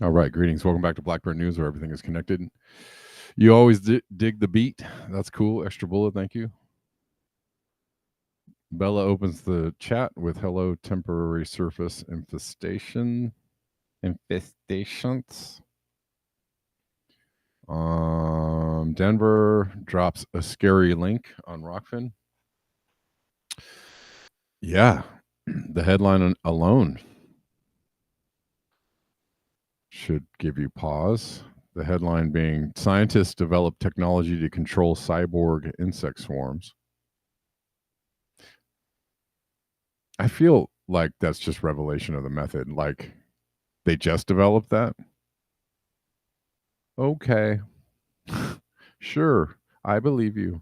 All right, greetings. Welcome back to Blackbird News, where everything is connected. You always dig the beat. That's cool. Extra bullet, thank you. Bella opens the chat with hello, temporary surface infestations. Denver drops a scary link on Rockfin. Yeah, the headline alone should give you pause. The headline being scientists develop technology to control cyborg insect swarms. I feel like that's just revelation of the method. Like they just developed that. Okay. Sure. I believe you.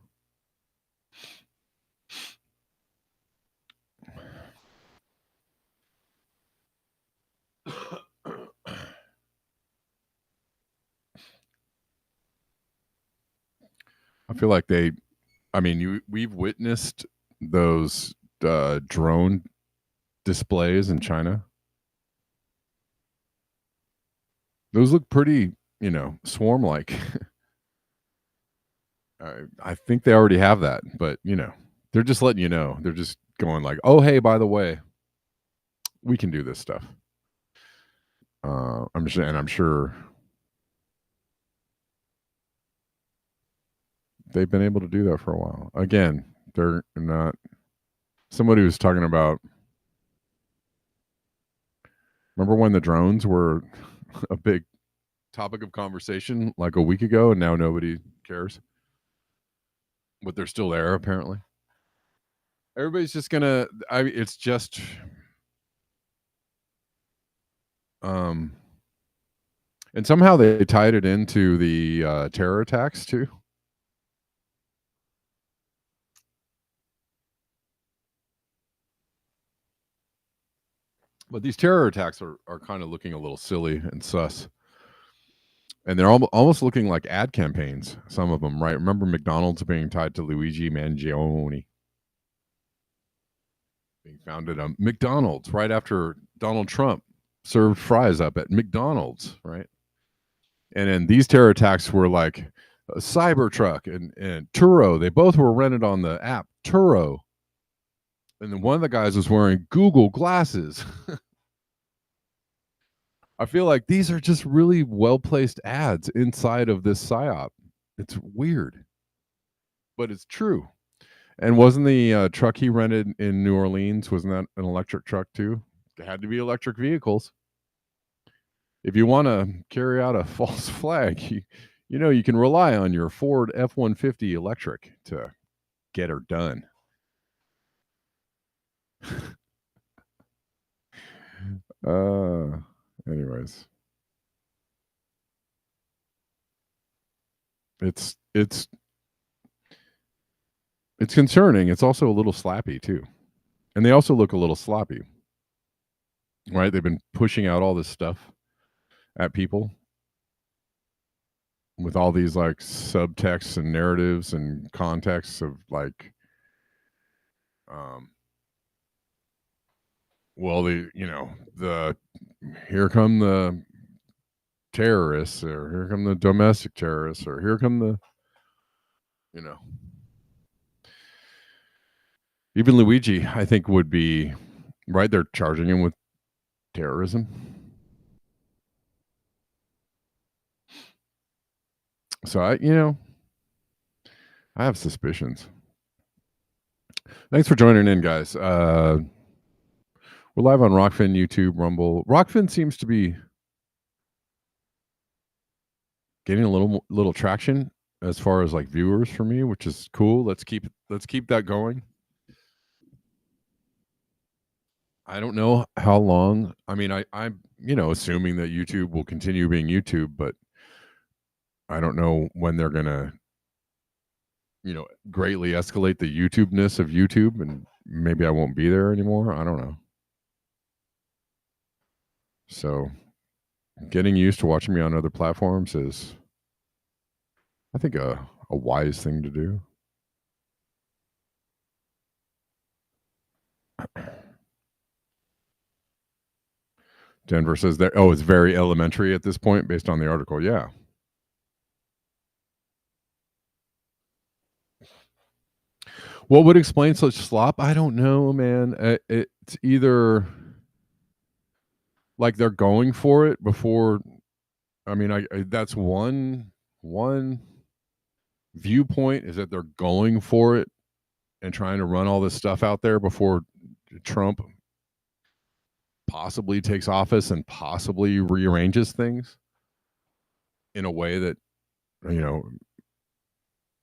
I feel like we've witnessed those drone displays in China. Those look pretty, swarm like. I think they already have that, but they're just letting you know. They're just going like, "Oh, hey, by the way, we can do this stuff." I'm sure they've been able to do that for a while. Again, they're not. Somebody was talking about. Remember when the drones were a big topic of conversation like a week ago, and now nobody cares? But they're still there, apparently. Everybody's just gonna. It's just. And somehow they tied it into the terror attacks too. But these terror attacks are kind of looking a little silly and sus. And they're almost looking like ad campaigns, some of them, right? Remember McDonald's being tied to Luigi Mangione being founded on McDonald's right after Donald Trump served fries up at McDonald's, right? And then these terror attacks were like a Cybertruck and Turo. They both were rented on the app Turo. And then one of the guys was wearing Google glasses. I feel like these are just really well-placed ads inside of this psyop. It's weird, but it's true. And wasn't the truck he rented in New Orleans, wasn't that an electric truck too? It had to be electric vehicles. If you want to carry out a false flag, you can rely on your Ford F-150 electric to get her done. Anyways. It's concerning. It's also a little slappy too. And they also look a little sloppy. Right? They've been pushing out all this stuff at people with all these like subtexts and narratives and contexts of like the here come the terrorists, or here come the domestic terrorists, or here come the even Luigi, I think, would be right. They're charging him with terrorism. So I have suspicions. Thanks for joining in, guys. We're live on Rockfin, YouTube, Rumble. Rockfin seems to be getting a little traction as far as like viewers for me, which is cool. Let's keep that going. I don't know how long. I mean, I'm assuming that YouTube will continue being YouTube, but I don't know when they're gonna greatly escalate the YouTube-ness of YouTube, and maybe I won't be there anymore. I don't know. So getting used to watching me on other platforms is, I think, a wise thing to do. Denver says that, oh, it's very elementary at this point based on the article. Yeah. What would explain such slop? I don't know, man. It's either like they're going for it before. I mean, I that's one viewpoint is that they're going for it and trying to run all this stuff out there before Trump possibly takes office and possibly rearranges things in a way that, you know,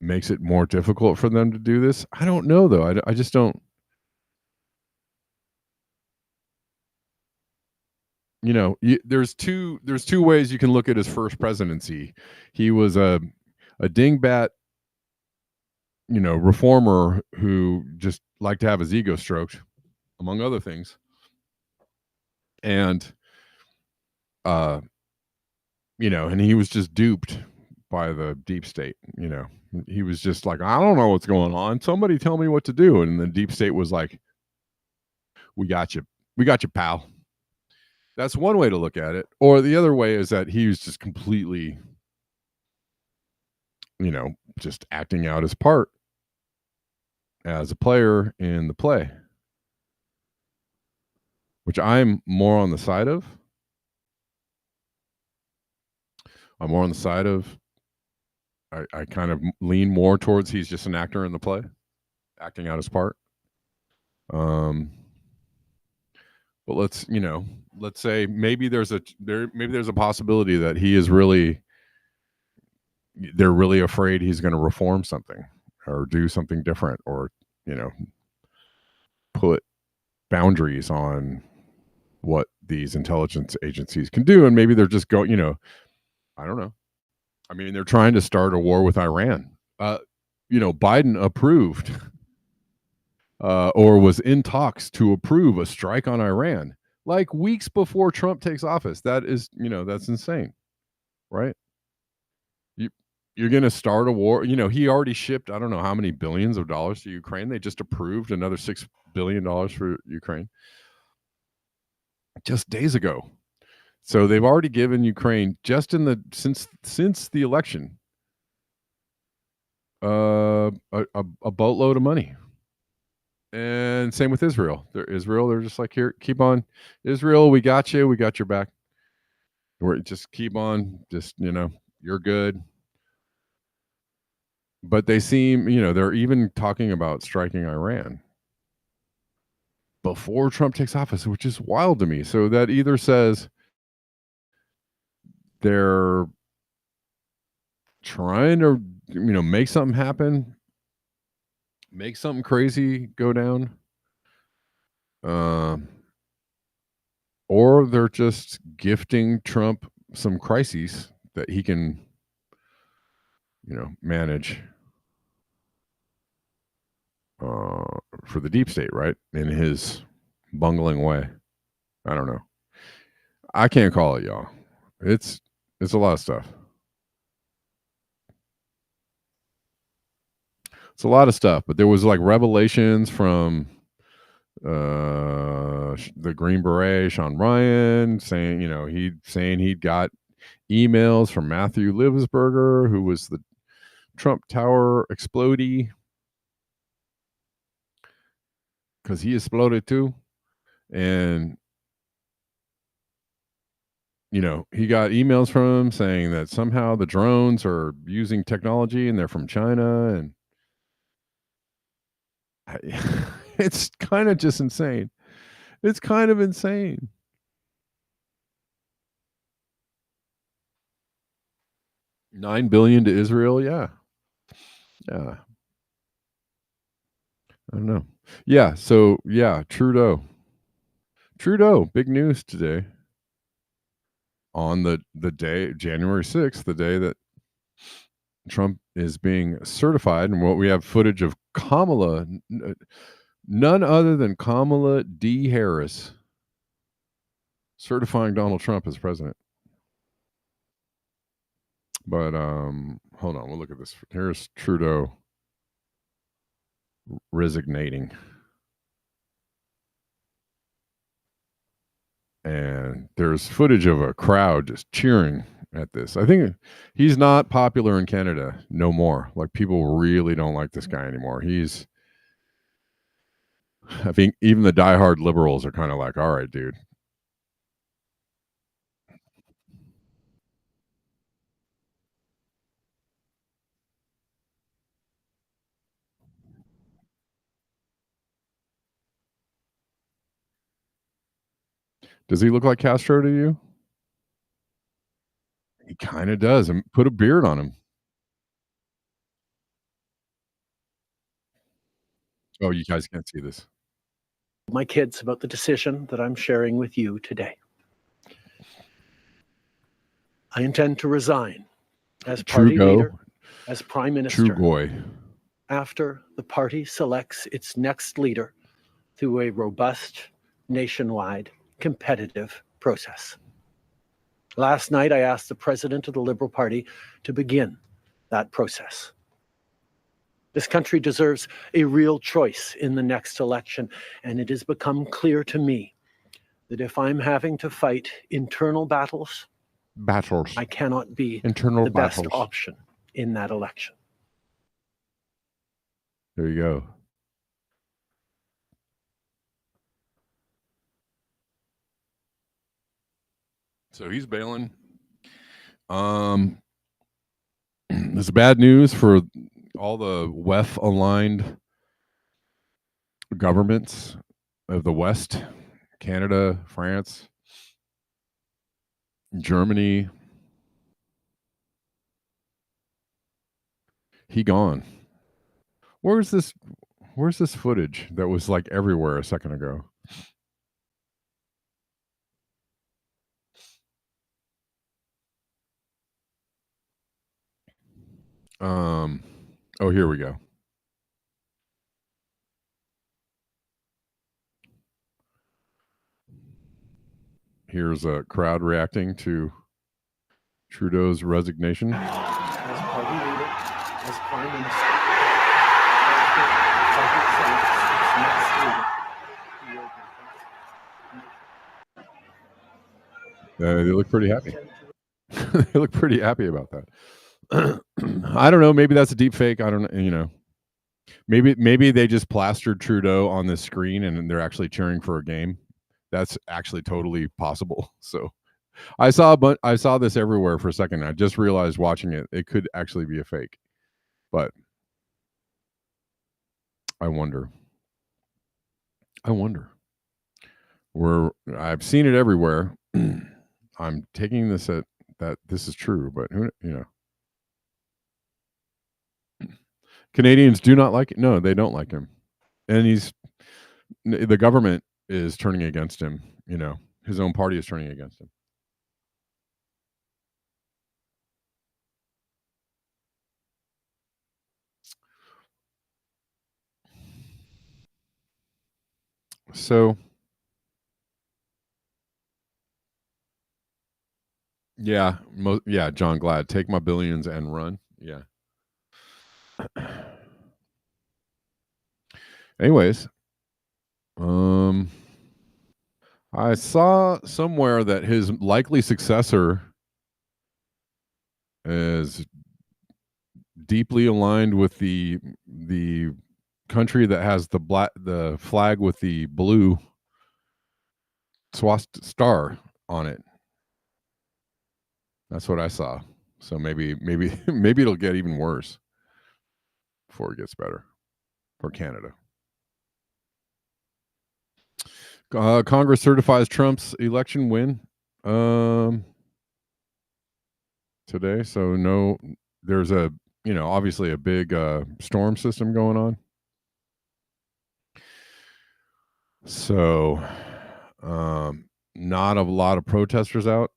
makes it more difficult for them to do this. I don't know though. I just don't. You know, there's two ways you can look at his first presidency. He was a dingbat, you know, reformer who just liked to have his ego stroked, among other things. And you know, and he was just duped by the deep state. You know, he was just like, I don't know what's going on. Somebody tell me what to do. And the deep state was like, we got you, pal. That's one way to look at it. Or the other way is that he was just completely, you know, just acting out his part as a player in the play, which I'm more on the side of. I'm more on the side of, I kind of lean more towards he's just an actor in the play, acting out his part. But let's, you know, let's say maybe there's a possibility that he is really, they're really afraid he's going to reform something or do something different, or, you know, put boundaries on what these intelligence agencies can do. And maybe they're just going, you know, I don't know. I mean, they're trying to start a war with Iran. You know, Biden approved or was in talks to approve a strike on Iran like weeks before Trump takes office. That is, you know, that's insane, right? You're going to start a war. You know, he already shipped, I don't know how many billions of dollars to Ukraine. They just approved another $6 billion for Ukraine just days ago. So they've already given Ukraine, just in the since the election, a boatload of money. And same with Israel. They're just like, here, keep on, Israel, we got you, we got your back. We're just keep on, just, you know, you're good. But they seem, you know, they're even talking about striking Iran before Trump takes office, which is wild to me. So that either says they're trying to, you know, make something happen, make something crazy go down, or they're just gifting Trump some crises that he can, you know, manage for the deep state, right, in his bungling way. I don't know. I can't call it, y'all. It's a lot of stuff. It's a lot of stuff, but there was like revelations from the Green Beret, Sean Ryan, saying, you know, he'd got emails from Matthew Livsberger, who was the Trump Tower explodee, because he exploded too. And, you know, he got emails from him saying that somehow the drones are using technology and they're from China. And it's kind of just insane. It's kind of insane. $9 billion to Israel. Yeah. Yeah. I don't know. Yeah. So, yeah, Trudeau, big news today on the day, January 6th, the day that Trump is being certified. And what we have footage of Kamala, none other than Kamala D. Harris, certifying Donald Trump as president. But hold on, we'll look at this. Here's Trudeau resignating. and there's footage of a crowd just cheering at this. I think he's not popular in Canada no more. Like, people really don't like this guy anymore. I think even the diehard liberals are kind of like, all right, dude. Does he look like Castro to you? He kind of does. And put a beard on him. Oh, you guys can't see this. My kids about the decision that I'm sharing with you today. I intend to resign as party leader, as prime minister, after the party selects its next leader through a robust, nationwide, competitive process. Last night, I asked the president of the Liberal Party to begin that process. This country deserves a real choice in the next election, and it has become clear to me that if I'm having to fight internal battles, I cannot be the best option in that election. There you go. So he's bailing. It's bad news for all the WEF-aligned governments of the West, Canada, France, Germany. He gone. Where's this footage that was like everywhere a second ago? Oh, here we go. Here's a crowd reacting to Trudeau's resignation. As party leader, as prime minister, they look pretty happy. They look pretty happy about that. I don't know. Maybe that's a deep fake. I don't know. Maybe they just plastered Trudeau on the screen and they're actually cheering for a game. That's actually totally possible. So I saw this everywhere for a second. I just realized watching it could actually be a fake. But I wonder. I've seen it everywhere. I'm taking this at that this is true, but Canadians do not like it. No, they don't like him. And the government is turning against him, his own party is turning against him. So, yeah, John Glad, take my billions and run. Yeah. Anyways, I saw somewhere that his likely successor is deeply aligned with the country that has the flag with the blue star on it. That's what I saw. So maybe it'll get even worse before it gets better for Canada. Congress certifies Trump's election win today. So no, there's obviously a big storm system going on. So not a lot of protesters out,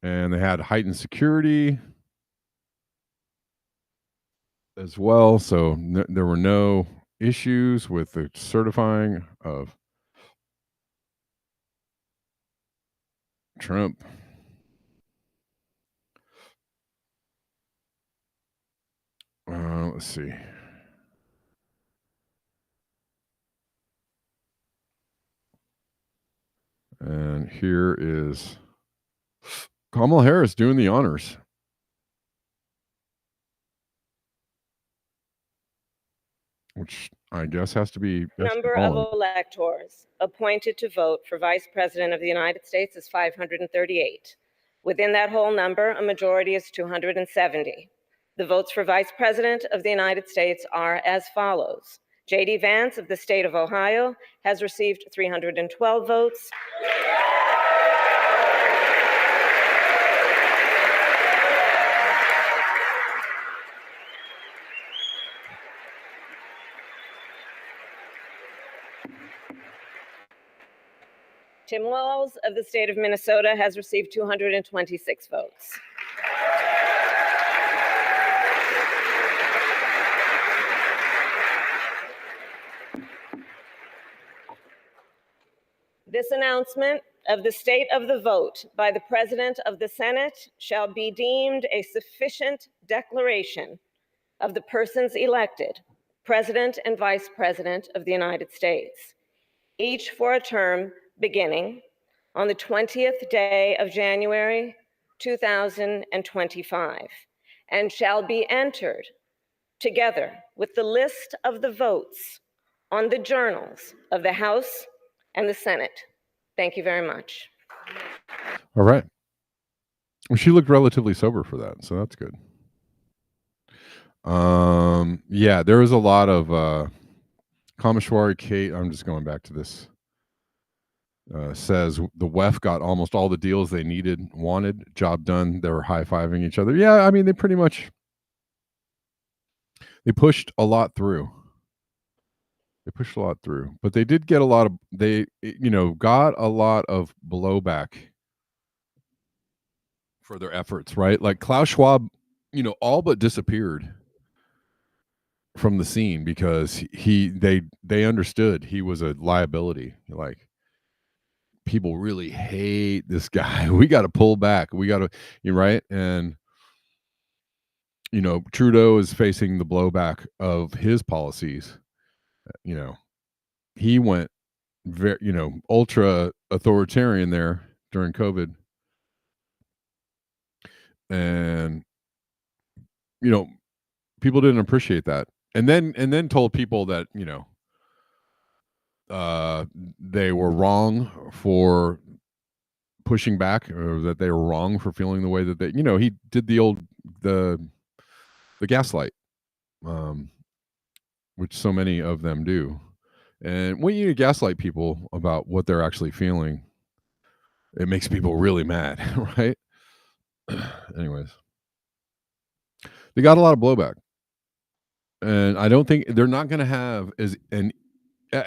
and they had heightened security as well. So there were no issues with the certifying of Trump. Let's see. And here is Kamala Harris doing the honors. Which I guess has to be... Number of electors appointed to vote for Vice President of the United States is 538. Within that whole number, a majority is 270. The votes for Vice President of the United States are as follows. J.D. Vance of the state of Ohio has received 312 votes. Tim Walz of the state of Minnesota has received 226 votes. This announcement of the state of the vote by the President of the Senate shall be deemed a sufficient declaration of the persons elected President and Vice President of the United States, each for a term beginning on the 20th day of January 2025, and shall be entered together with the list of the votes on the journals of the House and the Senate. Thank you very much. All right. Well, she looked relatively sober for that, so that's good. Yeah, there was a lot of Kameshwari Kate. I'm just going back to this. Says the WEF got almost all the deals they wanted, job done. They were high-fiving each other. Yeah, I mean, they pushed a lot through. But they did get a lot of, got a lot of blowback for their efforts, right? Like Klaus Schwab, all but disappeared from the scene because they understood he was a liability. Like, people really hate this guy. We got to pull back. We got to, right? And, Trudeau is facing the blowback of his policies. He went very, ultra authoritarian there during COVID. And, people didn't appreciate that. And then told people that, they were wrong for pushing back, or that they were wrong for feeling the way that they, he did the gaslight, which so many of them do. And when you gaslight people about what they're actually feeling, it makes people really mad, right? Anyways, they got a lot of blowback, and I don't think they're not going to have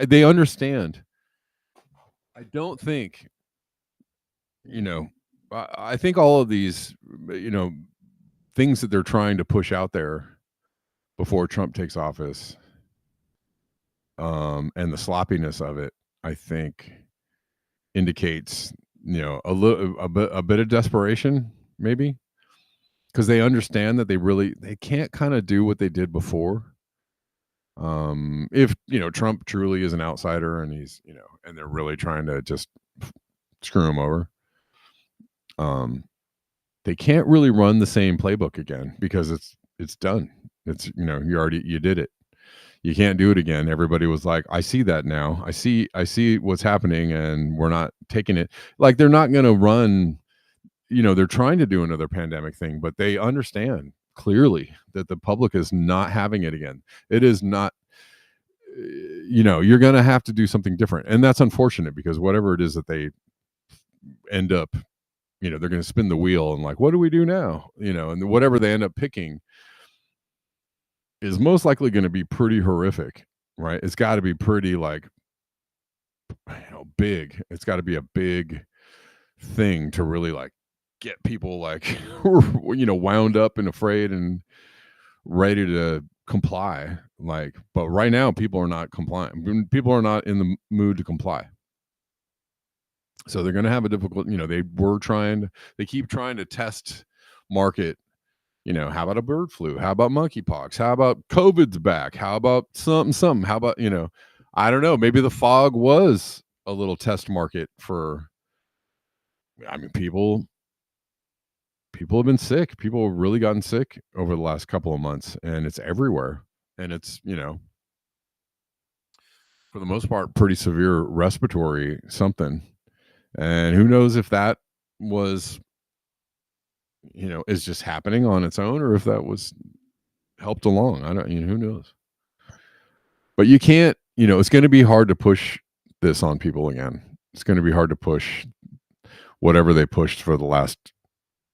they understand. I don't think, I think all of these, things that they're trying to push out there before Trump takes office, and the sloppiness of it, I think indicates, a bit of desperation, maybe, because they understand that they can't kind of do what they did before. If Trump truly is an outsider and he's and they're really trying to just screw him over, they can't really run the same playbook again, because it's done. It's you did it. You can't do it again. Everybody was like, I see that now. I see what's happening, and we're not taking it. Like, they're not going to run. They're trying to do another pandemic thing, but they understand clearly that the public is not having it again. It is not, you're going to have to do something different. And that's unfortunate, because whatever it is that they end up, they're going to spin the wheel and like, what do we do now? And whatever they end up picking is most likely going to be pretty horrific, right? It's got to be pretty big. It's got to be a big thing to really get people wound up and afraid and ready to comply. But right now people are not compliant. People are not in the mood to comply. So they're going to have a difficult, they keep trying to test market. How about a bird flu? How about monkeypox? How about COVID's back? How about something? How about, I don't know, maybe the fog was a little test market for I mean, people have been sick. People have really gotten sick over the last couple of months, and it's everywhere. And it's, for the most part, pretty severe respiratory something. And who knows if that was, is just happening on its own, or if that was helped along. I don't, who knows? But you can't, it's going to be hard to push this on people again. It's going to be hard to push whatever they pushed for the last,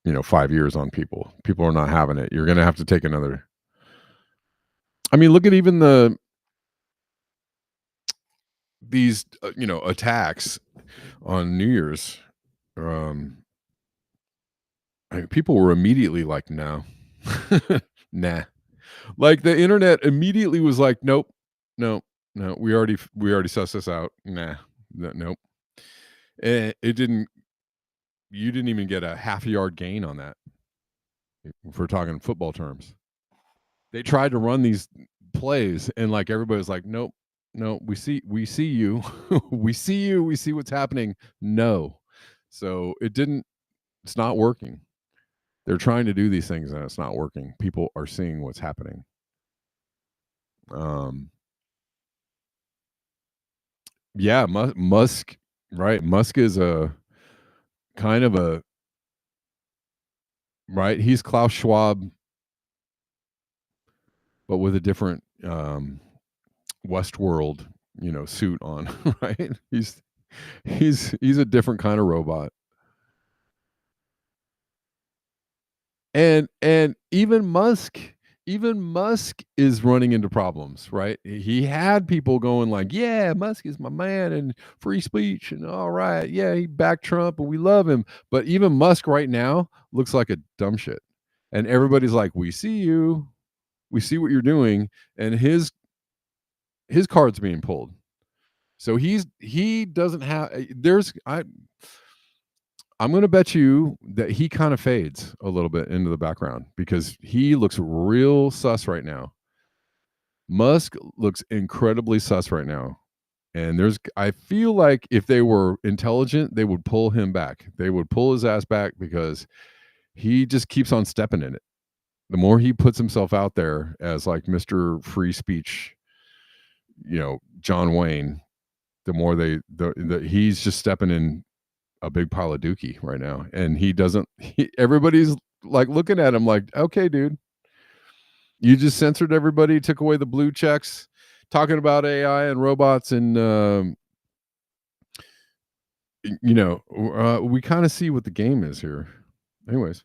5 years on people. People are not having it. You're going to have to take another. I mean, look at even these, attacks on New Year's. People were immediately like, no, nah. Like the internet immediately was like, nope, no, we already sussed this out. Nah, nope. And you didn't even get a half-yard gain on that. If we're talking football terms, they tried to run these plays, and like everybody was like, nope, no, we see you, we see you, we see what's happening. No, so it's not working. They're trying to do these things and it's not working. People are seeing what's happening. Yeah, Musk, right? Musk is a kind of a, right? He's Klaus Schwab, but with a different Westworld, suit on, right? He's a different kind of robot. And even Musk is running into problems, right? He had people going like, yeah, Musk is my man and free speech and all right, yeah, he backed Trump and we love him. But even Musk right now looks like a dumb shit. And everybody's like, we see you, we see what you're doing, and his card's being pulled. So he doesn't have, I'm going to bet you that he kind of fades a little bit into the background because he looks real sus right now. Musk looks incredibly sus right now. And I feel like if they were intelligent, they would pull him back. They would pull his ass back because he just keeps on stepping in it. The more he puts himself out there as like Mr. Free Speech, John Wayne, the more he's just stepping in a big pile of dookie right now, and everybody's like looking at him like, okay, dude, you just censored everybody, took away the blue checks, talking about AI and robots, and we kind of see what the game is here. Anyways,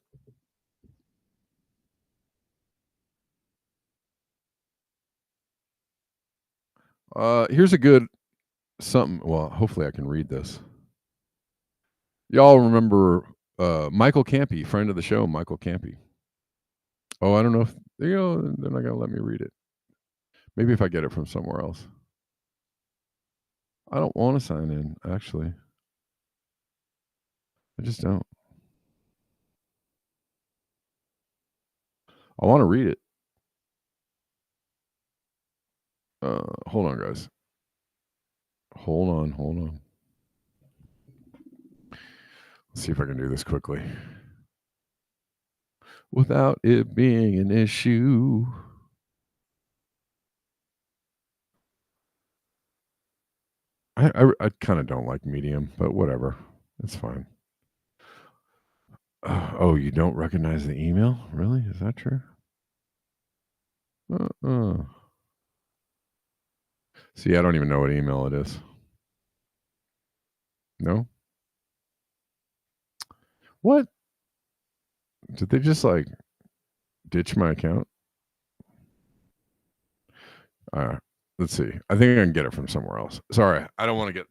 here's a good something. Well, hopefully I can read this. Y'all remember Michael Campy, friend of the show, Michael Campy. Oh, I don't know if they're not gonna let me read it. Maybe if I get it from somewhere else. I don't want to sign in, actually. I just don't. I want to read it. Hold on, guys. Hold on. Let's see if I can do this quickly without it being an issue. I kind of don't like Medium, but whatever. It's fine. Oh, you don't recognize the email? Really? Is that true? See, I don't even know what email it is. No? What? Did they just like ditch my account? Let's see. I think I can get it from somewhere else. Sorry, I don't want to get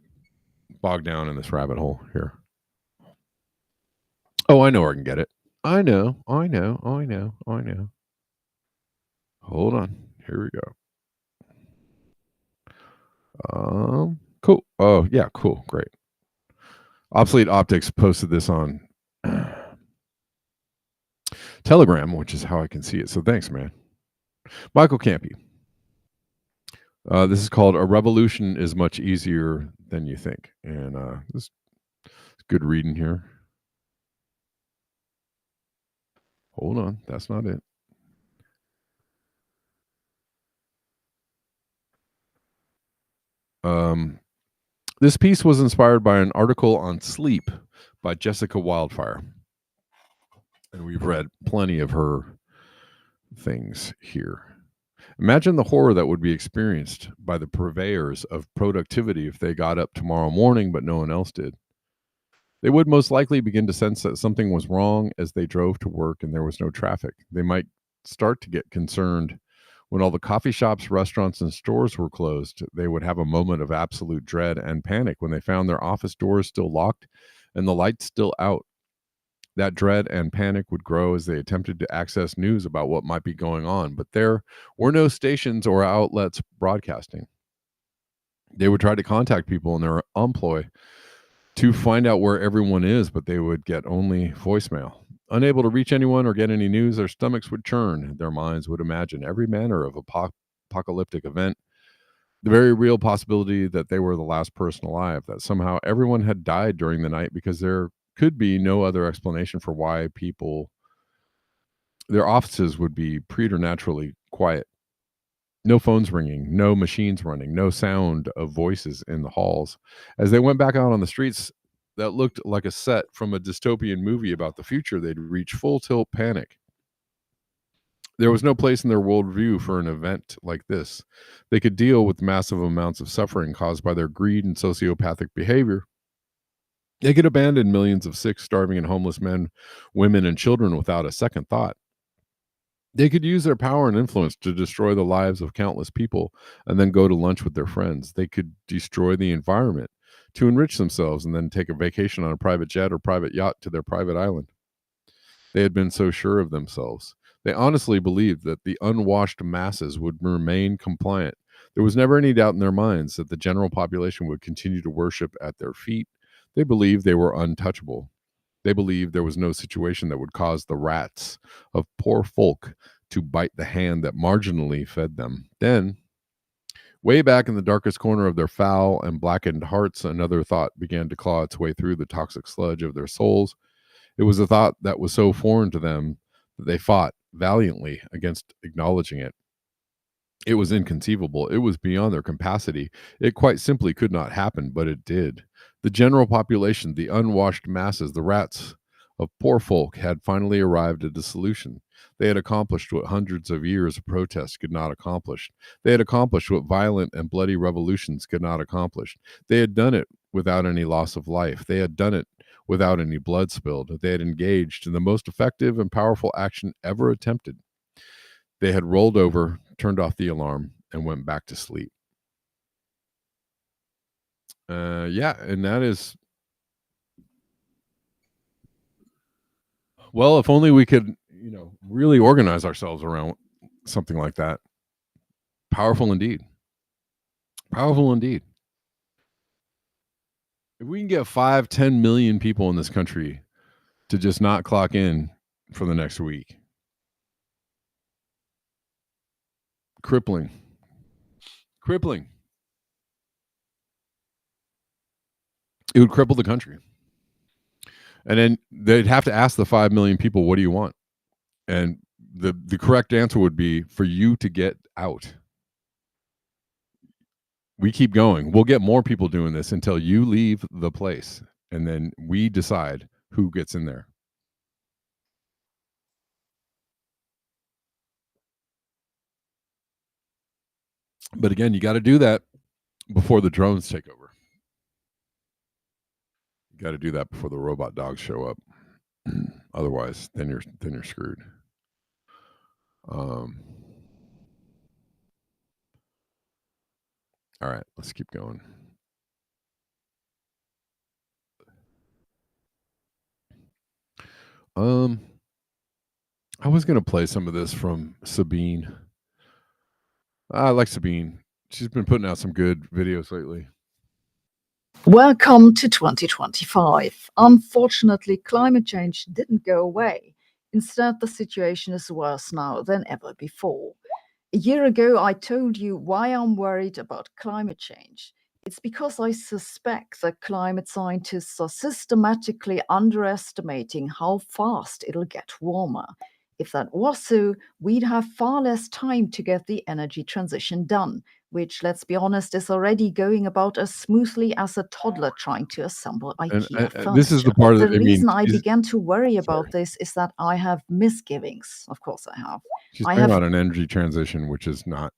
bogged down in this rabbit hole here. Oh, I know where I can get it. I know. Hold on. Here we go. Cool. Oh, yeah, cool. Great. Obsolete Optics posted this on Telegram, which is how I can see it. So thanks, man. Michael Campy. This is called A Revolution is Much Easier Than You Think. And this is good reading here. Hold on, that's not it. This piece was inspired by an article on sleep by Jessica Wildfire. And we've read plenty of her things here. Imagine the horror that would be experienced by the purveyors of productivity if they got up tomorrow morning, but no one else did. They would most likely begin to sense that something was wrong as they drove to work and there was no traffic. They might start to get concerned when all the coffee shops, restaurants, and stores were closed. They would have a moment of absolute dread and panic when they found their office doors still locked and the lights still out. That dread and panic would grow as they attempted to access news about what might be going on, but there were no stations or outlets broadcasting. They would try to contact people in their employ to find out where everyone is, but they would get only voicemail. Unable to reach anyone or get any news, their stomachs would churn. Their minds would imagine every manner of apocalyptic event, the very real possibility that they were the last person alive, that somehow everyone had died during the night, because there could be no other explanation for why their offices would be preternaturally quiet. No phones ringing, no machines running, no sound of voices in the halls. As they went back out on the streets that looked like a set from a dystopian movie about the future, they'd reach full tilt panic. There was no place in their worldview for an event like this. They could deal with massive amounts of suffering caused by their greed and sociopathic behavior. They could abandon millions of sick, starving, and homeless men, women, and children without a second thought. They could use their power and influence to destroy the lives of countless people and then go to lunch with their friends. They could destroy the environment to enrich themselves and then take a vacation on a private jet or private yacht to their private island. They had been so sure of themselves. They honestly believed that the unwashed masses would remain compliant. There was never any doubt in their minds that the general population would continue to worship at their feet. They believed they were untouchable. They believed there was no situation that would cause the rats of poor folk to bite the hand that marginally fed them. Then, way back in the darkest corner of their foul and blackened hearts, another thought began to claw its way through the toxic sludge of their souls. It was a thought that was so foreign to them that they fought valiantly against acknowledging it. It was inconceivable. It was beyond their capacity. It quite simply could not happen, but it did. The general population, the unwashed masses, the rats of poor folk had finally arrived at a solution. They had accomplished what hundreds of years of protest could not accomplish. They had accomplished what violent and bloody revolutions could not accomplish. They had done it without any loss of life. They had done it without any blood spilled. They had engaged in the most effective and powerful action ever attempted. They had rolled over, turned off the alarm, and went back to sleep. Yeah, and that is, well, if only we could, really organize ourselves around something like that. Powerful indeed. Powerful indeed. If we can get 5-10 million people in this country to just not clock in for the next week. Crippling. It would cripple the country. And then they'd have to ask the 5 million people, what do you want? And the correct answer would be for you to get out. We keep going. We'll get more people doing this until you leave the place. And then we decide who gets in there. But again, you got to do that before the drones take over. You got to do that before the robot dogs show up. Otherwise, then you're screwed. All right, let's keep going. I was going to play some of this from Sabine. I like Sabine. She's been putting out some good videos lately. Welcome to 2025. Unfortunately, climate change didn't go away. Instead, the situation is worse now than ever before. A year ago, I told you why I'm worried about climate change. It's because I suspect that climate scientists are systematically underestimating how fast it'll get warmer. If that was so, we'd have far less time to get the energy transition done, which, let's be honest, is already going about as smoothly as a toddler trying to assemble IKEA furniture. This is the part the reason I began to worry about this is that I have misgivings. Of course I have. She's talking about an energy transition, which is not,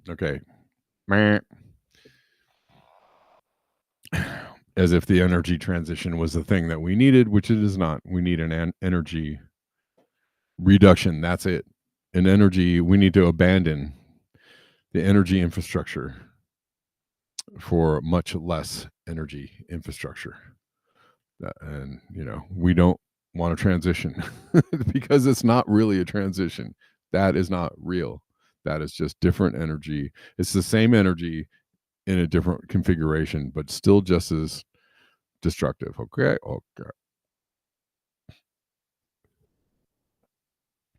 okay. As if the energy transition was the thing that we needed, which it is not. We need an energy reduction. That's it. In energy, we need to abandon the energy infrastructure for much less energy infrastructure. And, we don't want a transition because it's not really a transition. That is not real. That is just different energy. It's the same energy in a different configuration, but still just as destructive. Okay.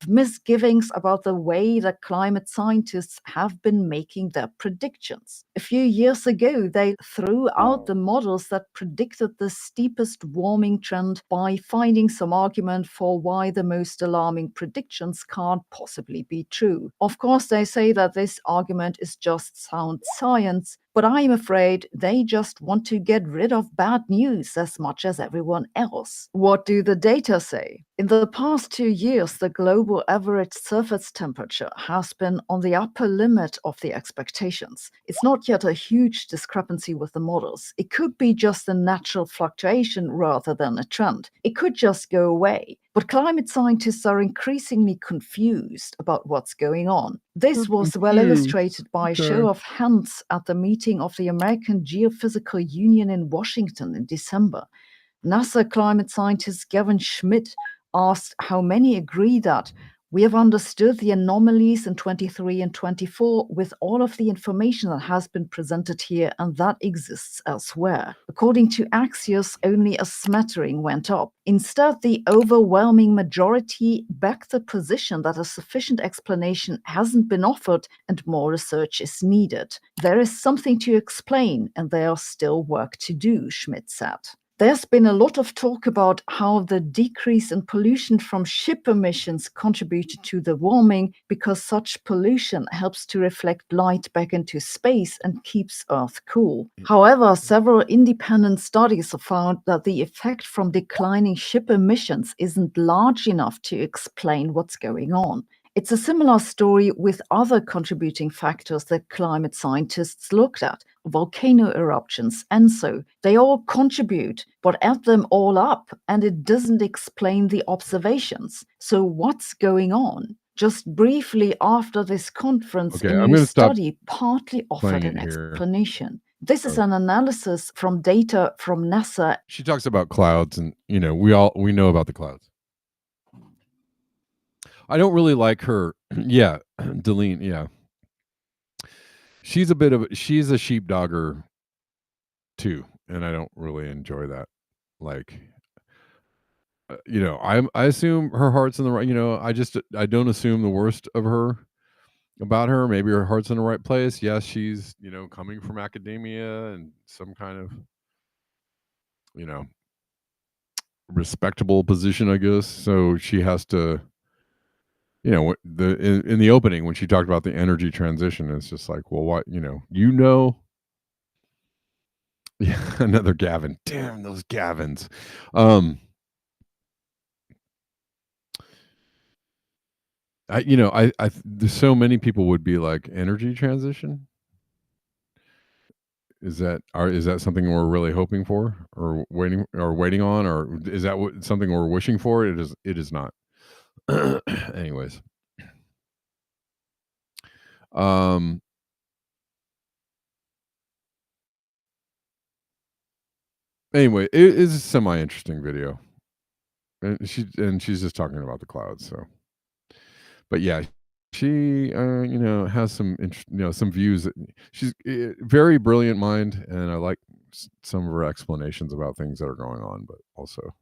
Misgivings about the way that climate scientists have been making their predictions. A few years ago, they threw out the models that predicted the steepest warming trend by finding some argument for why the most alarming predictions can't possibly be true. Of course, they say that this argument is just sound science, but I'm afraid they just want to get rid of bad news as much as everyone else. What do the data say? In the past 2 years, the global average surface temperature has been on the upper limit of the expectations. It's not yet a huge discrepancy with the models. It could be just a natural fluctuation rather than a trend. It could just go away. But climate scientists are increasingly confused about what's going on. This was well illustrated by a show of hands at the meeting of the American Geophysical Union in Washington in December. NASA climate scientist Gavin Schmidt asked how many agree that we have understood the anomalies in 23 and 24 with all of the information that has been presented here and that exists elsewhere. According to Axios, only a smattering went up. Instead, the overwhelming majority backed the position that a sufficient explanation hasn't been offered and more research is needed. There is something to explain and there is still work to do, Schmidt said. There's been a lot of talk about how the decrease in pollution from ship emissions contributed to the warming because such pollution helps to reflect light back into space and keeps Earth cool. However, several independent studies have found that the effect from declining ship emissions isn't large enough to explain what's going on. It's a similar story with other contributing factors that climate scientists looked at. Volcano eruptions, and so they all contribute, but add them all up, and it doesn't explain the observations. So what's going on? Just briefly after this conference, a new study partly offered an explanation. This is an analysis from data from NASA. She talks about clouds, and we know about the clouds. I don't really like her. Yeah, Deline. Yeah. She's a sheepdogger too, and I don't really enjoy that. Like, I assume her heart's in the right. I don't assume the worst of her about her. Maybe her heart's in the right place. Yes, she's coming from academia and some kind of respectable position, I guess. So she has to. In the opening when she talked about the energy transition, it's just like, well, what yeah, another Gavin. Damn those Gavins. There's so many people would be like, energy transition. Is that something we're really hoping for, or waiting on, or is that something we're wishing for? It is not. Anyways. Anyway, it is a semi-interesting video, and she's just talking about the clouds. So, but yeah, she has some some views. She's a very brilliant mind, and I like some of her explanations about things that are going on. But also,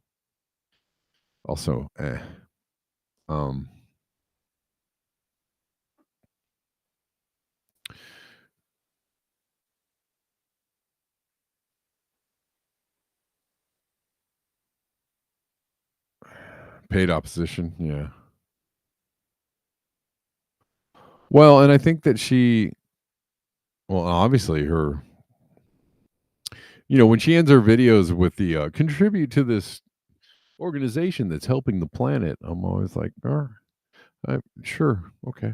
paid opposition, yeah. Well, and I think that obviously her, when she ends her videos with the contribute to this organization that's helping the planet, I'm always like, sure, okay.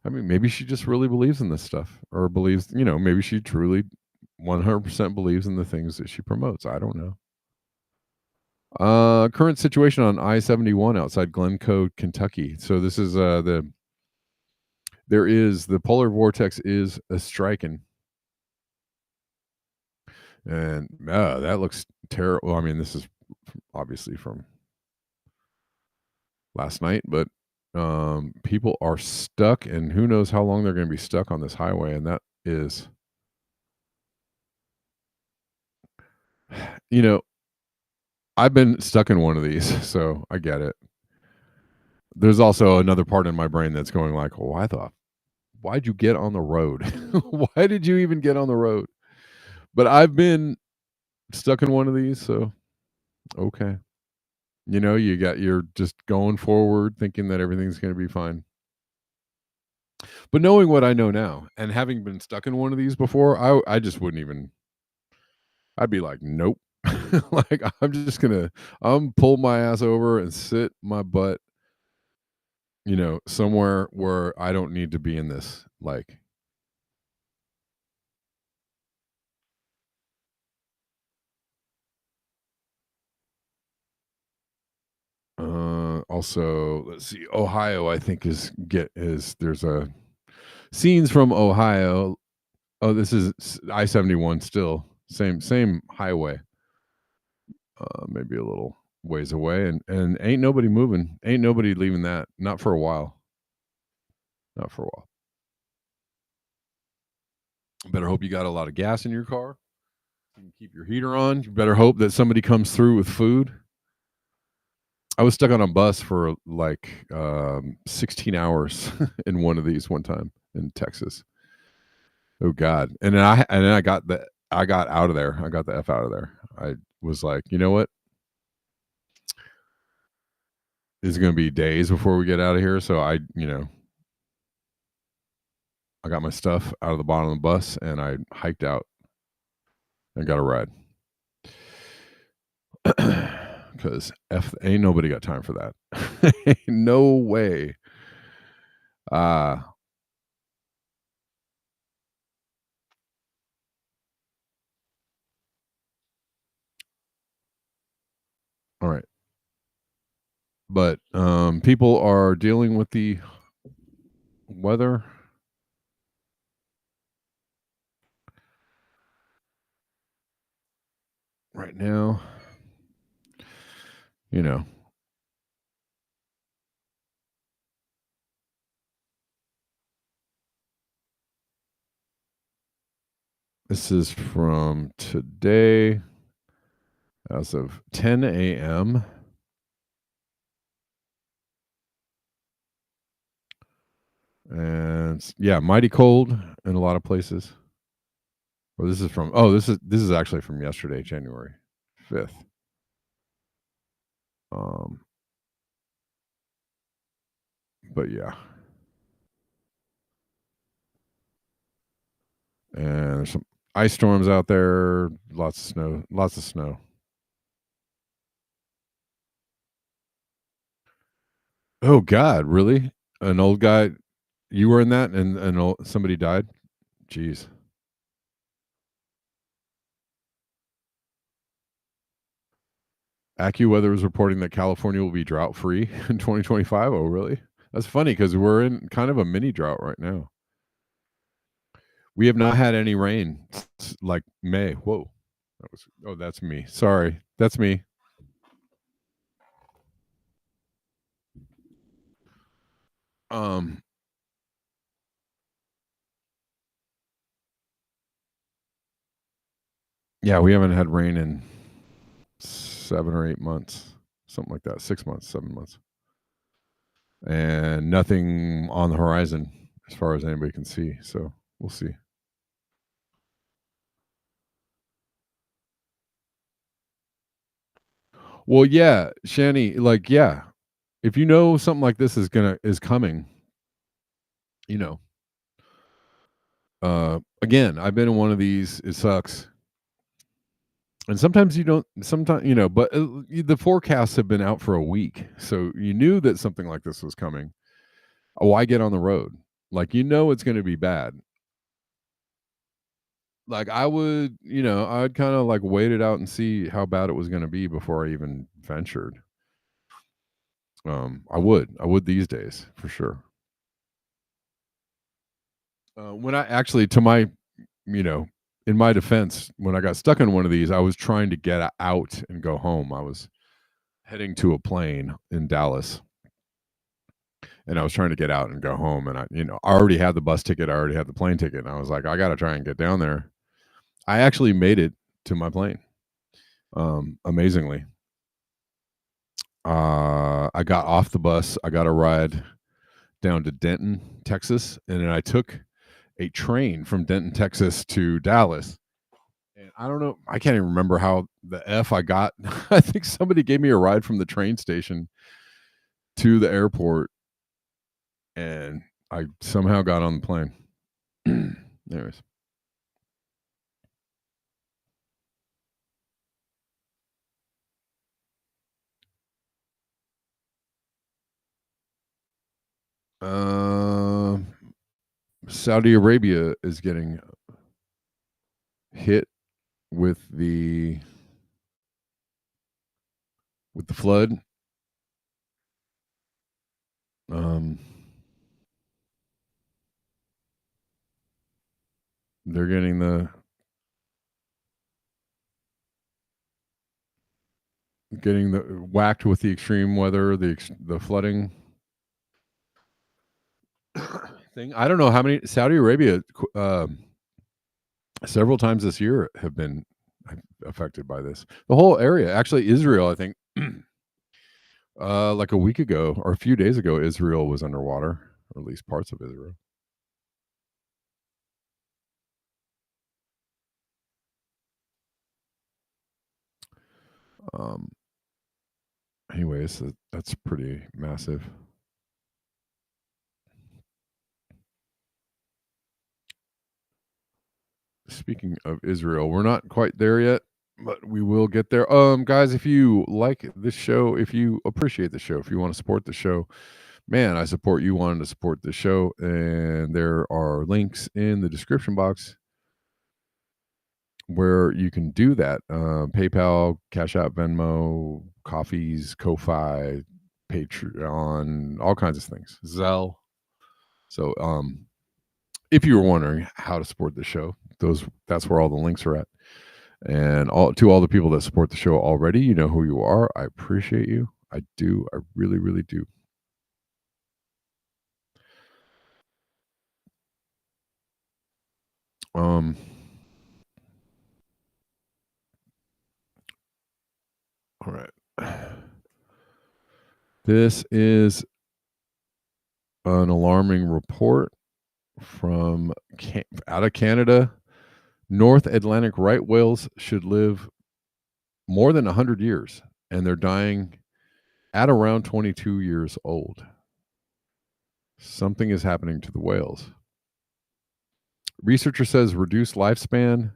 I mean, maybe she just really believes in this stuff, or believes, maybe she truly 100% believes in the things that she promotes. I don't know. Current situation on I-71 outside Glencoe, Kentucky. So this is the polar vortex is a striking, and that looks terrible. I mean, this is obviously from last night, but people are stuck, and who knows how long they're going to be stuck on this highway. And that is, I've been stuck in one of these, so I get it. There's also another part in my brain that's going like, why'd you get on the road? Why did you even get on the road? But I've been stuck in one of these, so okay. You're just going forward thinking that everything's going to be fine. But knowing what I know now, and having been stuck in one of these before, I just wouldn't even. I'd be like, nope. Like, I'm pull my ass over and sit my butt, somewhere where I don't need to be in this. Like, also, let's see, Ohio, I think there's a scenes from Ohio. Oh, this is I-71 still. Same highway. Maybe a little ways away, and ain't nobody moving. Ain't nobody leaving that. Not for a while. Not for a while. Better hope you got a lot of gas in your car. You can keep your heater on. You better hope that somebody comes through with food. I was stuck on a bus for like 16 hours in one of these one time in Texas. Oh God! And then I got out of there. I got the F out of there. I was like, you know what? It's going to be days before we get out of here. So I got my stuff out of the bottom of the bus and I hiked out and got a ride. Because ain't nobody got time for that. No way. All right. But people are dealing with the weather right now. This is from today as of 10 a.m. And yeah, mighty cold in a lot of places. Well, this is actually from yesterday, January 5th. But yeah. And there's some ice storms out there, lots of snow. Oh God, really? An old guy, you were in that and somebody died? Jeez. AccuWeather is reporting that California will be drought free in 2025. Oh, really? That's funny because we're in kind of a mini drought right now. We have not had any rain like May. Whoa. That's me. Sorry. That's me. Yeah, we haven't had rain in 7 or 8 months, something like that. 6 months, 7 months. And nothing on the horizon as far as anybody can see. So we'll see. Well, yeah, Shani, like, yeah, if you know something like this is coming, you know. Again, I've been in one of these. It sucks. And sometimes you don't, sometimes, you know, but the forecasts have been out for a week. So you knew that something like this was coming. Why get on the road? Like, you know, it's going to be bad. Like, I would, you know, I'd kind of like wait it out and see how bad it was going to be before I even ventured. I would these days for sure. When I actually, to my, you know, in my defense, when I got stuck in one of these, I was trying to get out and go home. I was heading to a plane in Dallas, and I was trying to get out and go home. And I, you know, I already had the bus ticket, I already had the plane ticket, and I was like, I got to try and get down there. I actually made it to my plane, amazingly. I got off the bus. I got a ride down to Denton, Texas, and then I took a train from Denton, Texas to Dallas. And I don't know, I can't even remember how the F I got. I think somebody gave me a ride from the train station to the airport, and I somehow got on the plane. Anyways. Saudi Arabia is getting hit with the flood. They're getting the whacked with the extreme weather, the flooding thing. I don't know how many Saudi Arabia several times this year have been affected by this. The whole area, actually, Isreal, I think, like a week ago or a few days ago, Isreal was underwater, or at least parts of Israel. Anyways, that's pretty massive. Speaking of Israel, we're not quite there yet, but we will get there. Guys, if you like this show, if you appreciate the show, if you want to support the show, man, I support you wanting to support the show, and there are links in the description box where you can do that. PayPal, CashApp, Venmo, Coffees, Ko-Fi, Patreon, all kinds of things. Zelle. So, if you were wondering how to support the show, that's where all the links are at. And to all the people that support the show already, you know who you are. I appreciate you. I do. I really, really do. All right. This is an alarming report from out of Canada. North Atlantic right whales should live more than 100 years, and they're dying at around 22 years old. Something is happening to the whales. Researcher says reduced lifespan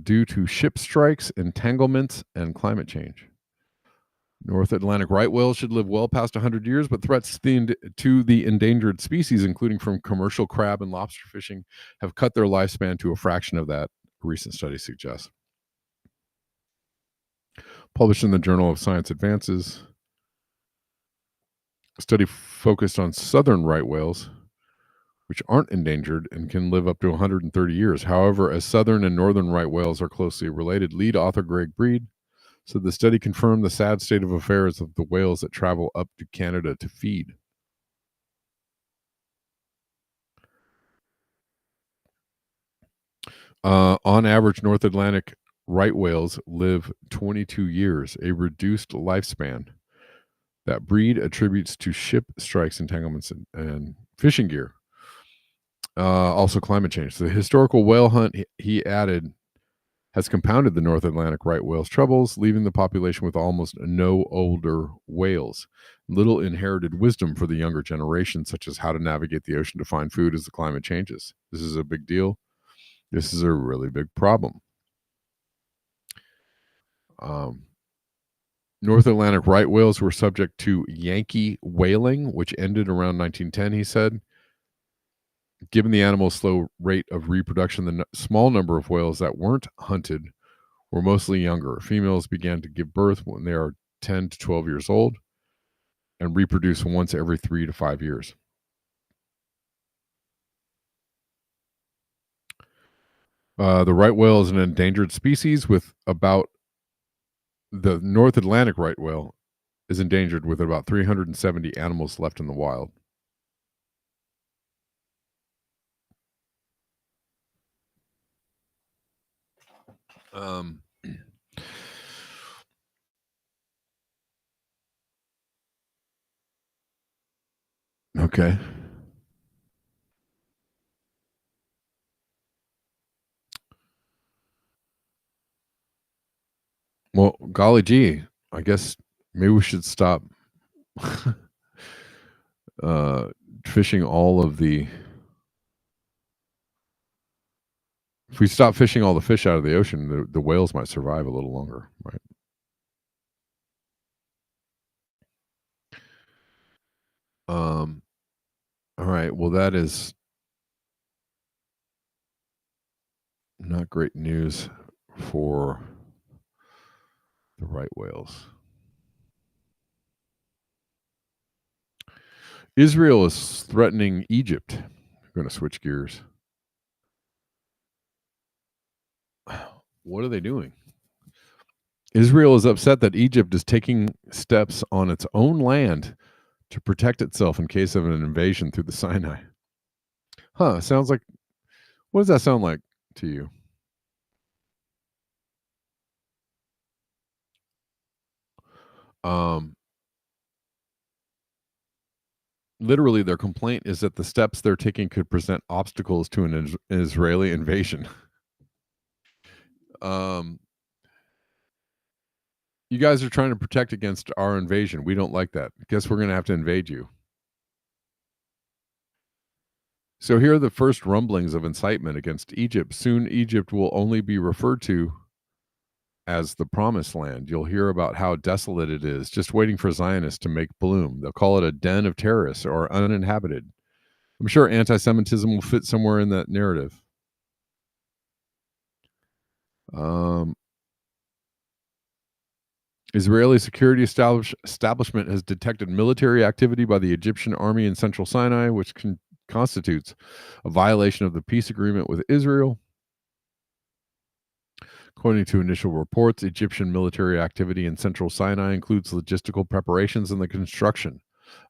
due to ship strikes, entanglements, and climate change. North Atlantic right whales should live well past 100 years, but threats to the endangered species, including from commercial crab and lobster fishing, have cut their lifespan to a fraction of that, a recent study suggests. Published in the Journal of Science Advances, a study focused on southern right whales, which aren't endangered and can live up to 130 years. However, as southern and northern right whales are closely related, lead author Greg Breed said the study confirmed the sad state of affairs of the whales that travel up to Canada to feed. On average, North Atlantic right whales live 22 years, a reduced lifespan that Breed attributes to ship strikes, entanglements, and fishing gear. Also climate change. The historical whale hunt, he added, has compounded the North Atlantic right whale's troubles, leaving the population with almost no older whales. Little inherited wisdom for the younger generation, such as how to navigate the ocean to find food as the climate changes. This is a big deal. This is a really big problem. North Atlantic right whales were subject to Yankee whaling, which ended around 1910, he said. Given the animal's slow rate of reproduction, the small number of whales that weren't hunted were mostly younger. Females began to give birth when they are 10 to 12 years old and reproduce once every 3 to 5 years. The right whale is an endangered species with about the North Atlantic right whale is endangered with about 370 animals left in the wild. Okay. Well, golly gee, I guess maybe we should stop fishing all of the... If we stop fishing all the fish out of the ocean, the whales might survive a little longer, right? All right. Well, that is not great news for the right whales. Israel is threatening Egypt. I'm going to switch gears. What are they doing? Israel is upset that Egypt is taking steps on its own land to protect itself in case of an invasion through the Sinai. Huh, sounds like... What does that sound like to you? Literally, their complaint is that the steps they're taking could present obstacles to an Israeli invasion. You guys are trying to protect against our invasion. We don't like that. Guess we're going to have to invade you. So here are the first rumblings of incitement against Egypt. Soon, Egypt will only be referred to as the Promised Land. You'll hear about how desolate it is, just waiting for Zionists to make bloom. They'll call it a den of terrorists or uninhabited. I'm sure anti-Semitism will fit somewhere in that narrative. Israeli security establishment has detected military activity by the Egyptian army in central Sinai, which constitutes a violation of the peace agreement with Israel. According to initial reports, Egyptian military activity in central Sinai includes logistical preparations and the construction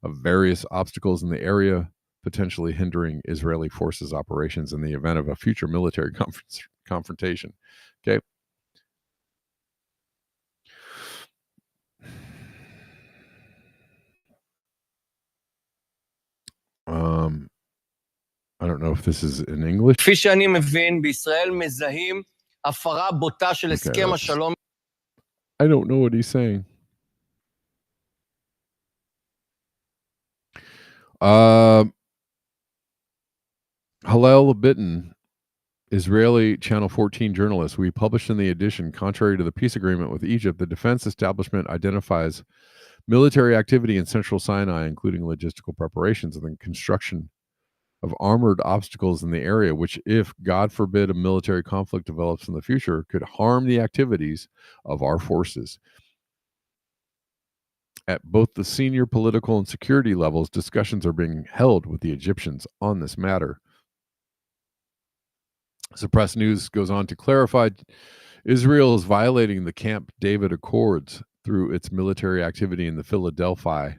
of various obstacles in the area, potentially hindering Israeli forces' operations in the event of a future military confrontation. Okay. I don't know if this is in English. כפי שאני מבין, בישראל מזהים הפרה בוטה של הסכם השלום. I don't know what he's saying. Hillel Bitten, Israeli Channel 14 journalist. We published in the edition, contrary to the peace agreement with Egypt, the defense establishment identifies military activity in central Sinai, including logistical preparations and the construction of armored obstacles in the area, which, if, God forbid, a military conflict develops in the future, could harm the activities of our forces. At both the senior political and security levels, discussions are being held with the Egyptians on this matter. Suppressed News goes on to clarify Israel is violating the Camp David Accords through its military activity in the Philadelphia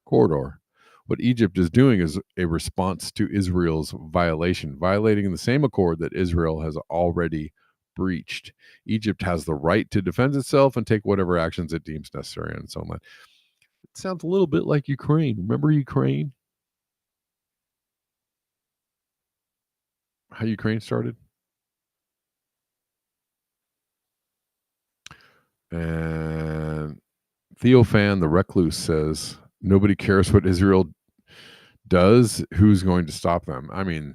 corridor. What Egypt is doing is a response to Israel's violating the same accord that Israel has already breached. Egypt has the right to defend itself and take whatever actions it deems necessary on its own land. It sounds a little bit like Ukraine. Remember Ukraine? How Ukraine started? And Theophan the Recluse says, nobody cares what Israel does. Who's going to stop them? I mean,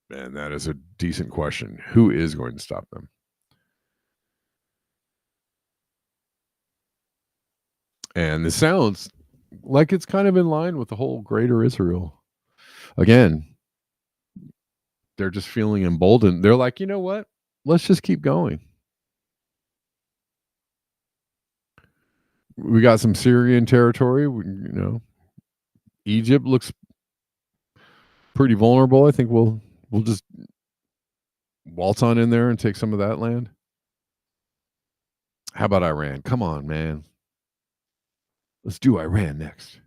man, that is a decent question. Who is going to stop them? And this sounds like it's kind of in line with the whole greater Israel. Again, they're just feeling emboldened. They're like, you know what? Let's just keep going. We got some Syrian territory. Egypt looks pretty vulnerable. I think we'll just waltz on in there and take some of that land. How about Iran? Come on, man. Let's do Iran next.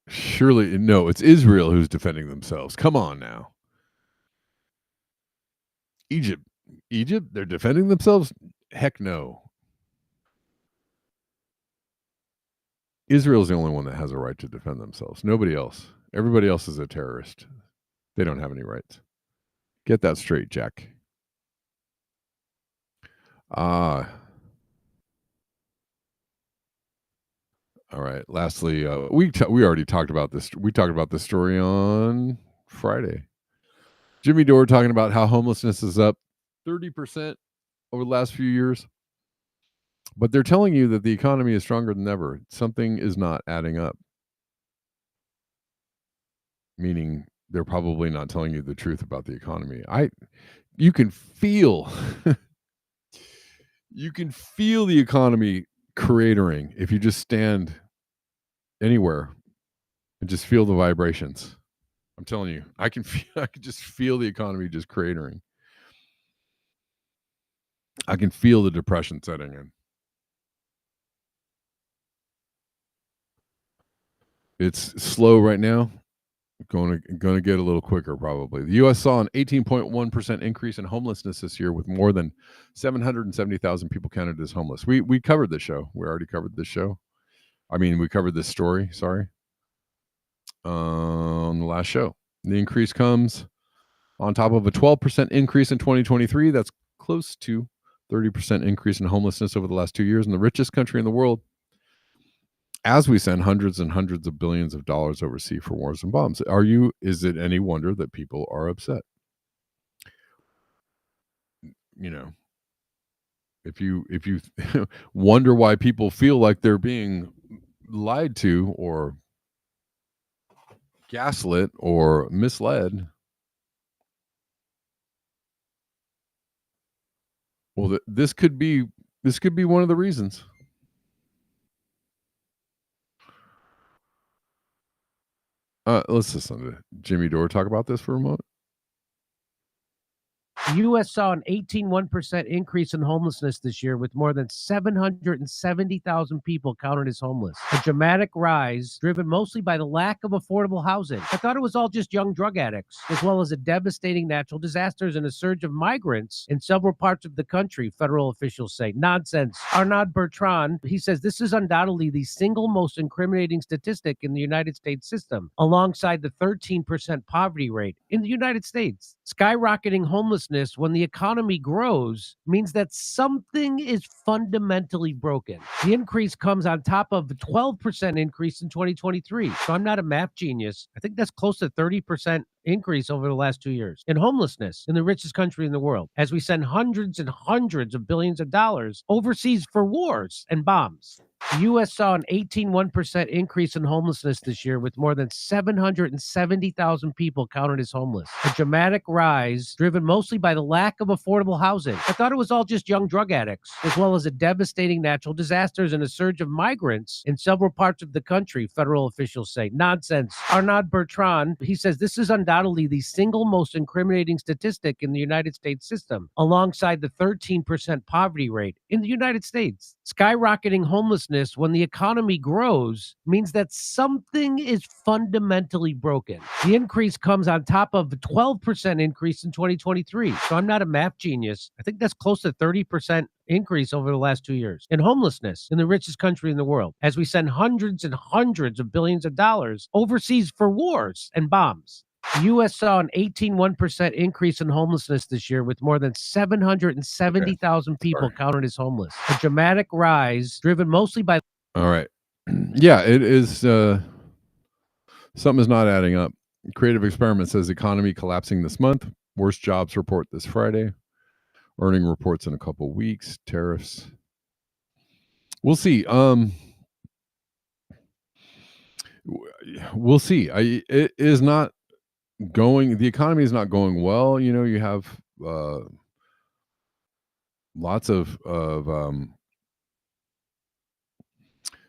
Surely, no, it's Israel who's defending themselves. Come on now. Egypt, they're defending themselves? Heck no. Israel's the only one that has a right to defend themselves. Nobody else. Everybody else is a terrorist. They don't have any rights. Get that straight, Jack. All right. Lastly, we already talked about this. We talked about this story on Friday. Jimmy Dore talking about how homelessness is up 30% over the last few years. But they're telling you that the economy is stronger than ever. Something is not adding up. Meaning they're probably not telling you the truth about the economy. You can feel you can feel the economy cratering if you just stand anywhere and just feel the vibrations. I'm telling you, I can just feel the economy just cratering. I can feel the depression setting in. It's slow right now. Going to get a little quicker probably. The U.S. saw an 18.1% increase in homelessness this year, with more than 770,000 people counted as homeless. We covered this show. We already covered this show. I mean, we covered this story. Sorry, on the last show. The increase comes on top of a 12% increase in 2023. That's close to 30% increase in homelessness over the last 2 years in the richest country in the world, as we send hundreds and hundreds of billions of dollars overseas for wars and bombs. Is it any wonder that people are upset? If you wonder why people feel like they're being lied to or gaslit or misled, well, this could be one of the reasons. Let's listen to Jimmy Dore talk about this for a moment. The U.S. saw an 18.1% increase in homelessness this year, with more than 770,000 people counted as homeless. A dramatic rise driven mostly by the lack of affordable housing. I thought it was all just young drug addicts, as well as a devastating natural disasters and a surge of migrants in several parts of the country, federal officials say. Nonsense. Arnaud Bertrand, he says this is undoubtedly the single most incriminating statistic in the United States system, alongside the 13% poverty rate in the United States. Skyrocketing homelessness when the economy grows means that something is fundamentally broken. The increase comes on top of a 12% increase in 2023. So I'm not a math genius. I think that's close to 30% increase over the last 2 years in homelessness in the richest country in the world, as we send hundreds and hundreds of billions of dollars overseas for wars and bombs. The U.S. saw an 18.1% increase in homelessness this year, with more than 770,000 people counted as homeless. A dramatic rise driven mostly by the lack of affordable housing. I thought it was all just young drug addicts, as well as a devastating natural disasters and a surge of migrants in several parts of the country, federal officials say. Nonsense. Arnaud Bertrand, he says this is undoubtedly undoubtedly the single most incriminating statistic in the United States system, alongside the 13% poverty rate in the United States. Skyrocketing homelessness when the economy grows means that something is fundamentally broken. The increase comes on top of a 12% increase in 2023. So I'm not a math genius. I think that's close to 30% increase over the last 2 years in homelessness in the richest country in the world, as we send hundreds and hundreds of billions of dollars overseas for wars and bombs. The U.S. saw an 18% increase in homelessness this year, with more than 770,000 people counted as homeless. A dramatic rise driven mostly by... All right. Yeah, it is... something is not adding up. Creative Experiment says economy collapsing this month. Worst jobs report this Friday. Earning reports in a couple weeks. Tariffs. We'll see. We'll see. It is not going. The economy is not going well. You know, you have lots of.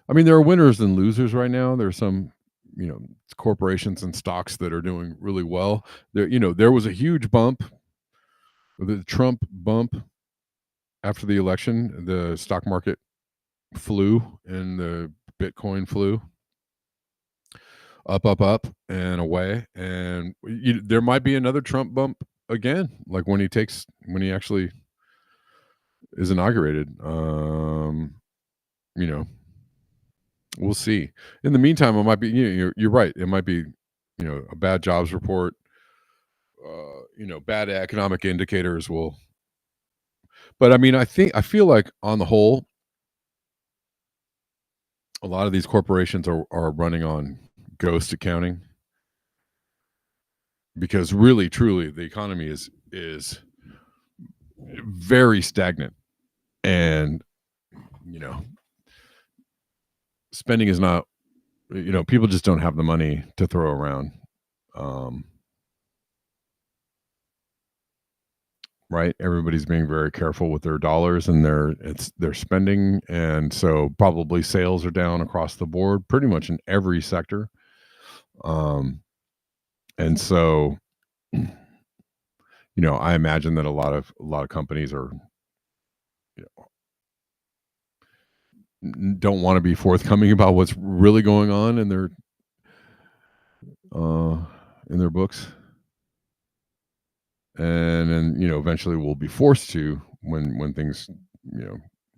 I mean, there are winners and losers right now. There's some, you know, corporations and stocks that are doing really well. There, you know, there was a huge bump, the Trump bump after the election. The stock market flew and the Bitcoin flew up and away. And there might be another Trump bump again, like when he actually is inaugurated. You know. We'll see. In the meantime, it might be, you're right. It might be, a bad jobs report, bad economic indicators will. But I mean, I feel like on the whole, a lot of these corporations are running on ghost accounting, because really, truly, the economy is very stagnant, and spending is not, people just don't have the money to throw around. Right. Everybody's being very careful with their dollars and their spending. And so probably sales are down across the board, pretty much in every sector. And so, I imagine that a lot of companies are, don't want to be forthcoming about what's really going on in their books, and then eventually we'll be forced to when things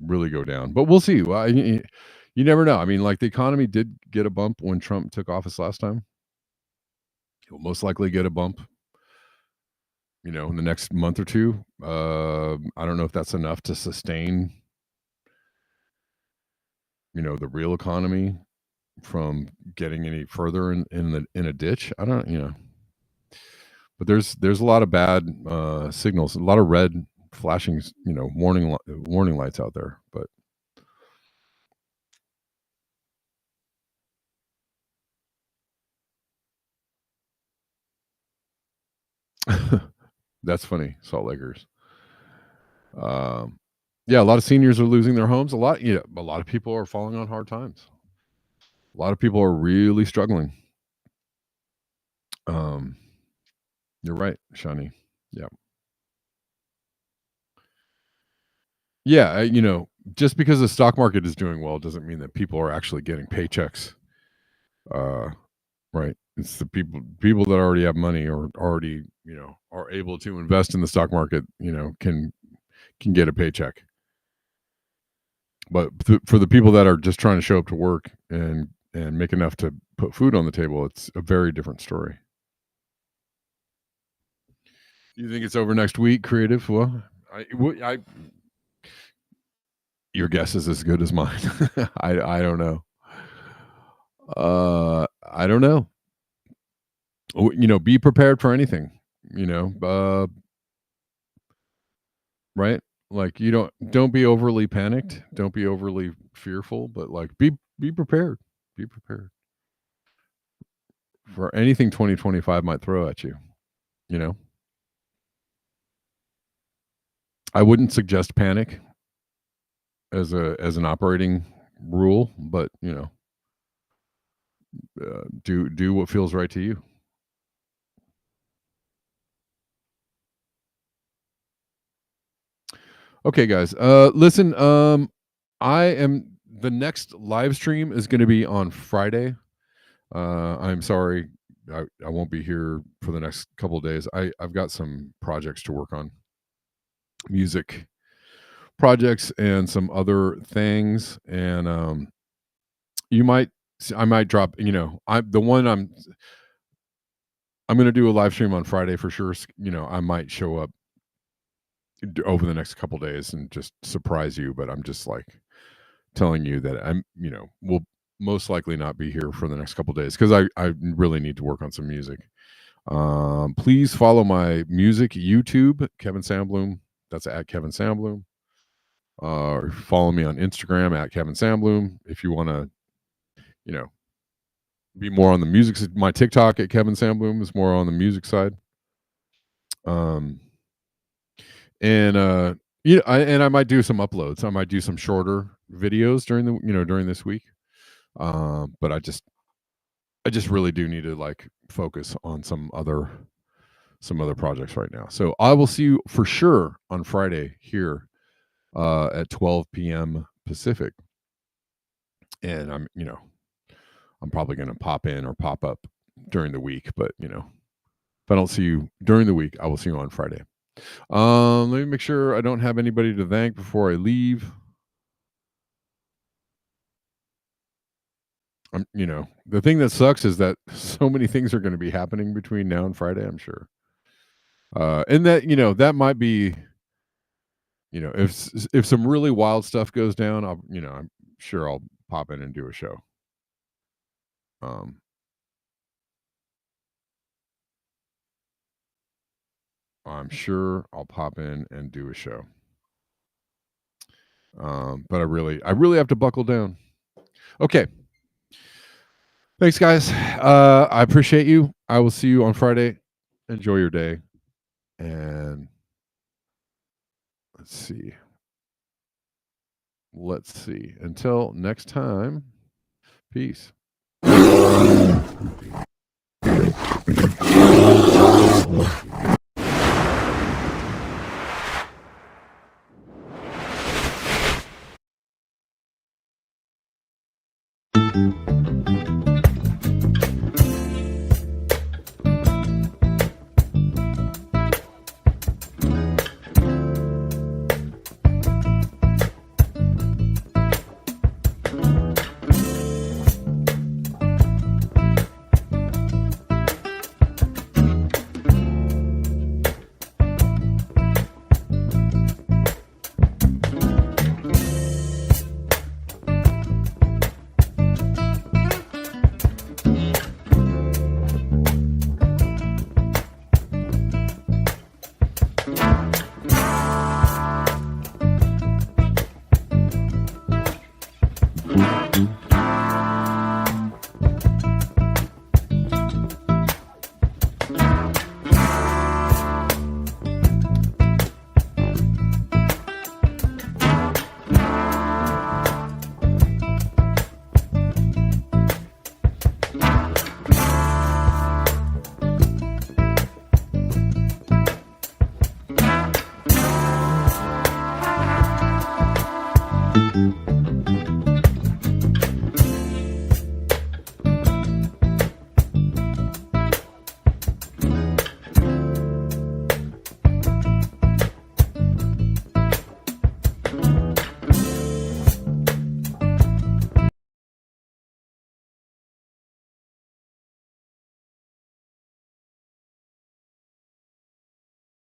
really go down. But we'll see. Well, you never know. I mean, like, the economy did get a bump when Trump took office last time. He'll most likely get a bump in the next month or two. I don't know if that's enough to sustain the real economy from getting any further in a ditch. I don't, but there's a lot of bad signals, a lot of red flashing, warning lights out there. But that's funny, Salt Lakers. Yeah, a lot of seniors are losing their homes. A lot of people are falling on hard times. A lot of people are really struggling. You're right, Shani. Yeah. Yeah, just because the stock market is doing well doesn't mean that people are actually getting paychecks. Right. It's the people that already have money or already, are able to invest in the stock market, can get a paycheck. But for the people that are just trying to show up to work and make enough to put food on the table, it's a very different story. You think it's over next week, Creative? Well, your guess is as good as mine. I don't know. I don't know. Be prepared for anything. Right? Like, don't be overly panicked. Don't be overly fearful, but like be prepared. Be prepared for anything 2025 might throw at you. I wouldn't suggest panic as an operating rule, but do what feels right to you. Okay, guys. Listen, the next live stream is going to be on Friday. I'm sorry, I won't be here for the next couple of days. I've got some projects to work on, music projects and some other things, and I might drop. I'm going to do a live stream on Friday for sure. I might show up over the next couple days and just surprise you, but I'm just like telling you that will most likely not be here for the next couple days because I really need to work on some music. Please follow my music YouTube, Kevin Sandbloom. That's at Kevin Sandbloom. Or follow me on Instagram at Kevin Sandbloom if you want to, be more on the music. My TikTok at Kevin Sandbloom is more on the music side. And I might do some uploads. I might do some shorter videos during this week. But I just really do need to like focus on some other projects right now. So I will see you for sure on Friday here at 12 p.m. Pacific. And I'm probably going to pop in or pop up during the week, but if I don't see you during the week, I will see you on Friday. Let me make sure I don't have anybody to thank before I leave. The thing that sucks is that so many things are going to be happening between now and Friday, I'm sure. And that, that might be, if some really wild stuff goes down, I'm sure I'll pop in and do a show. I'm sure I'll pop in and do a show. But I really have to buckle down. Okay. Thanks, guys. I appreciate you. I will see you on Friday. Enjoy your day. And let's see. Until next time, peace.